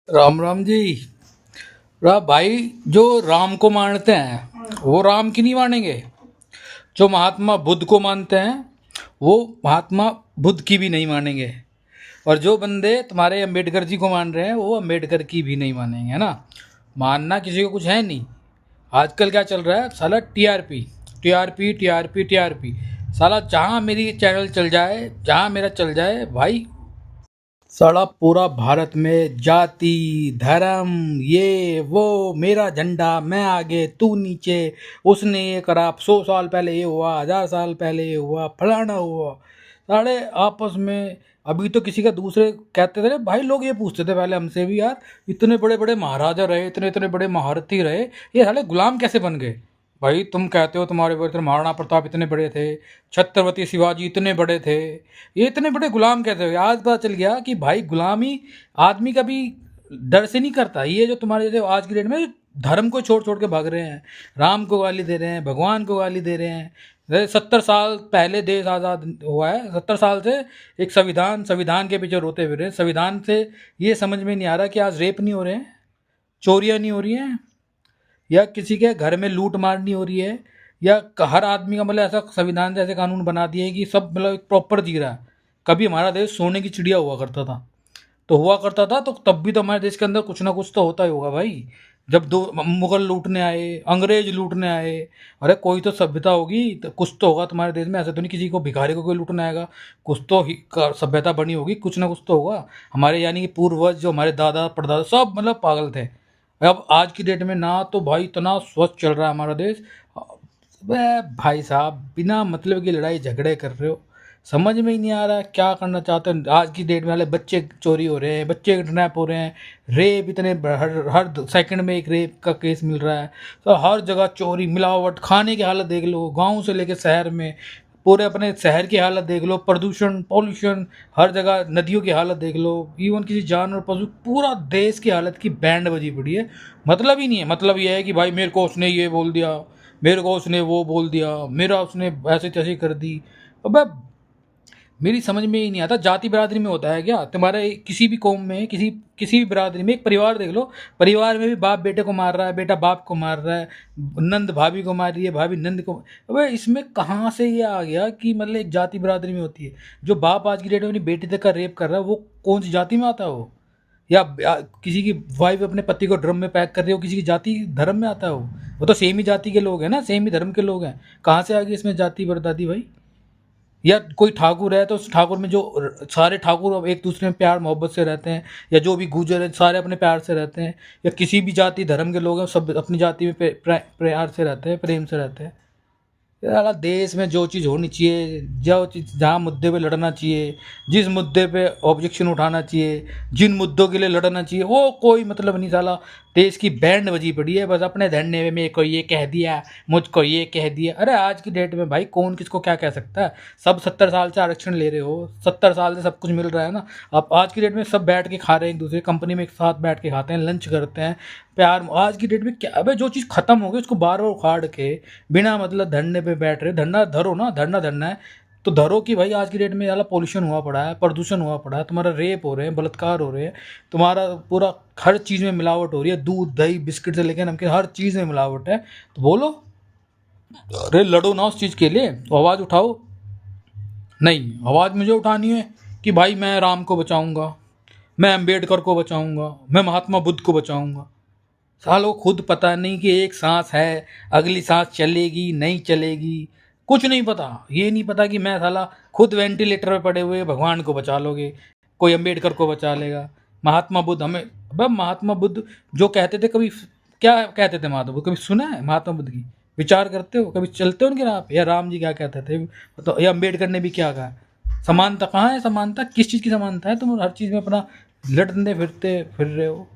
राम राम जी। भाई, जो राम को मानते हैं वो राम की नहीं मानेंगे। जो महात्मा बुद्ध को मानते हैं वो महात्मा बुद्ध की भी नहीं मानेंगे। और जो बंदे तुम्हारे अम्बेडकर जी को मान रहे हैं वो अम्बेडकर की भी नहीं मानेंगे, है ना। मानना किसी को कुछ है नहीं। आजकल क्या चल रहा है साला, टीआरपी टीआरपी टीआरपी टीआरपी। साला जहाँ मेरी चैनल चल जाए, जहाँ मेरा चल जाए भाई, साला पूरा भारत में जाति धर्म ये वो, मेरा झंडा मैं आगे तू नीचे, उसने ये करा, 100 साल पहले ये हुआ, 1000 साल पहले ये हुआ, फलाना हुआ। साले आपस में अभी तो किसी का दूसरे कहते थे भाई, लोग ये पूछते थे पहले हमसे भी, यार इतने बड़े बड़े महाराजा रहे, इतने इतने बड़े महारथी रहे, ये साले गुलाम कैसे बन गए। भाई तुम कहते हो तुम्हारे ऊपर महाराणा प्रताप इतने बड़े थे, छत्रपति शिवाजी इतने बड़े थे, ये इतने बड़े गुलाम कैसे हुए। आज पता चल गया कि भाई गुलामी आदमी कभी डर से नहीं करता। ये जो तुम्हारे जैसे आज की डेट में धर्म को छोड़ छोड़ के भाग रहे हैं, राम को गाली दे रहे हैं, भगवान को गाली दे रहे हैं। जैसे 70 साल पहले देश आज़ाद हुआ है, 70 साल से एक संविधान संविधान के पीछे रोते हुए रहे। संविधान से ये समझ में नहीं आ रहा कि आज रेप नहीं हो रहे हैं, चोरियां नहीं हो रही हैं, या किसी के घर में लूट मार नहीं हो रही है, या हर आदमी का मतलब ऐसा संविधान से ऐसे कानून बना दिए कि सब मतलब प्रॉपर जी रहा है। कभी हमारा देश सोने की चिड़िया हुआ करता था, तो हुआ करता था, तो तब भी तो हमारे देश के अंदर कुछ ना कुछ तो होता ही होगा भाई। जब दो मुगल लूटने आए, अंग्रेज लूटने आए, अरे कोई तो सभ्यता होगी, तो कुछ तो होगा तुम्हारे देश में। ऐसा तो नहीं किसी को भिखारी को कोई लूटने आएगा, कुछ तो सभ्यता बनी होगी, कुछ ना कुछ तो होगा। हमारे यानी कि पूर्वज जो हमारे दादा परदादा सब मतलब पागल थे। अब आज की डेट में ना तो भाई इतना स्वस्थ चल रहा है हमारा देश। बे भाई साहब, बिना मतलब की लड़ाई झगड़े कर रहे हो, समझ में ही नहीं आ रहा क्या करना चाहते हो। आज की डेट में वाले बच्चे चोरी हो रहे हैं, बच्चे किडनैप हो रहे हैं, रेप इतने हर सेकंड में एक रेप का केस मिल रहा है। तो हर जगह चोरी, मिलावट, खाने की हालत देख लो, गांव से लेकर शहर में, पूरे अपने शहर की हालत देख लो, प्रदूषण पॉल्यूशन, हर जगह नदियों की हालत देख लो, इवन किसी जानवर पशु, पूरा देश की हालत की बैंड बजी पड़ी है। मतलब ही नहीं है। मतलब ये है कि भाई मेरे को उसने ये बोल दिया, मेरे को उसने वो बोल दिया, मेरा उसने ऐसे तैसे कर दी। अबे मेरी समझ में ही नहीं आता, जाति बिरादरी में होता है क्या तुम्हारे किसी भी कौम में, किसी किसी भी बिरादरी में। एक परिवार देख लो, परिवार में भी बाप बेटे को मार रहा है, बेटा बाप को मार रहा है, नंद भाभी को मार रही है, भाभी नंद को। अबे इसमें कहाँ से ये आ गया कि मतलब एक जाति बिरादरी में होती है। जो बाप आज की डेट में अपनी बेटी तक का रेप कर रहा है, वो कौन सी जाति में आता है वो। या किसी की वाइफ अपने पति को ड्रम में पैक कर रही है, वो किसी की जाति धर्म में आता है वो तो सेम ही जाति के लोग हैं ना, सेम ही धर्म के लोग हैं। कहाँ से आ गई इसमें जाति बरदादी भाई। या कोई ठाकुर है तो उस ठाकुर में जो सारे ठाकुर अब एक दूसरे में प्यार मोहब्बत से रहते हैं, या जो भी गुजर है सारे अपने प्यार से रहते हैं, या किसी भी जाति धर्म के लोग हैं सब अपनी जाति में प्यार से रहते हैं, प्रेम से रहते हैं। यार देश में जो चीज़ होनी चाहिए, जो चीज़ जहाँ मुद्दे पे लड़ना चाहिए, जिस मुद्दे पे ऑब्जेक्शन उठाना चाहिए, जिन मुद्दों के लिए लड़ना चाहिए, वो कोई मतलब नहीं। साला देश की बैंड बजी पड़ी है बस अपने धरने में को ये कह दिया, मुझको ये कह दिया। अरे आज की डेट में भाई कौन किसको क्या कह सकता है। सब 70 साल से आरक्षण ले रहे हो, 70 साल से सब कुछ मिल रहा है ना। अब आज की डेट में सब बैठ के खा रहे हैं, एक दूसरे कंपनी में एक साथ बैठ के खाते हैं, लंच करते हैं, प्यार। आज की डेट में क्या, अबे जो चीज़ खत्म हो गई उसको बार बार उखाड़ के बिना मतलब धरने पे बैठ रहे। धरना धरो ना, धरना धरना है तो धरो कि भाई आज की डेट में ज़्यादा पोल्यूशन हुआ पड़ा है, प्रदूषण हुआ पड़ा है, तुम्हारा रेप हो रहे हैं, बलात्कार हो रहे हैं, तुम्हारा पूरा हर चीज़ में मिलावट हो रही है, दूध दही बिस्किट से लेकर नमकीन हर चीज़ में मिलावट है, तो बोलो। अरे लड़ो ना उस चीज़ के लिए, तो आवाज़ उठाओ। नहीं, आवाज़ मुझे उठानी है कि भाई मैं राम को बचाऊंगा, मैं अम्बेडकर को बचाऊंगा, मैं महात्मा बुद्ध को बचाऊंगा। सालों खुद पता नहीं कि एक सांस है, अगली सांस चलेगी नहीं चलेगी, कुछ नहीं पता। ये नहीं पता कि मैं साला खुद वेंटिलेटर पे पड़े हुए, भगवान को बचा लोगे, कोई अम्बेडकर को बचा लेगा, महात्मा बुद्ध हमें। अब महात्मा बुद्ध जो कहते थे, कभी क्या कहते थे महात्मा बुद्ध, कभी सुना है महात्मा बुद्ध की? विचार करते हो, कभी चलते हो उनके राह पे? या राम जी क्या कहते थे तो, या अम्बेडकर ने भी क्या कहा? समानता कहाँ है? समानता किस चीज़ की समानता है? तुम हर चीज़ में अपना लड़ते फिरते फिर रहे हो।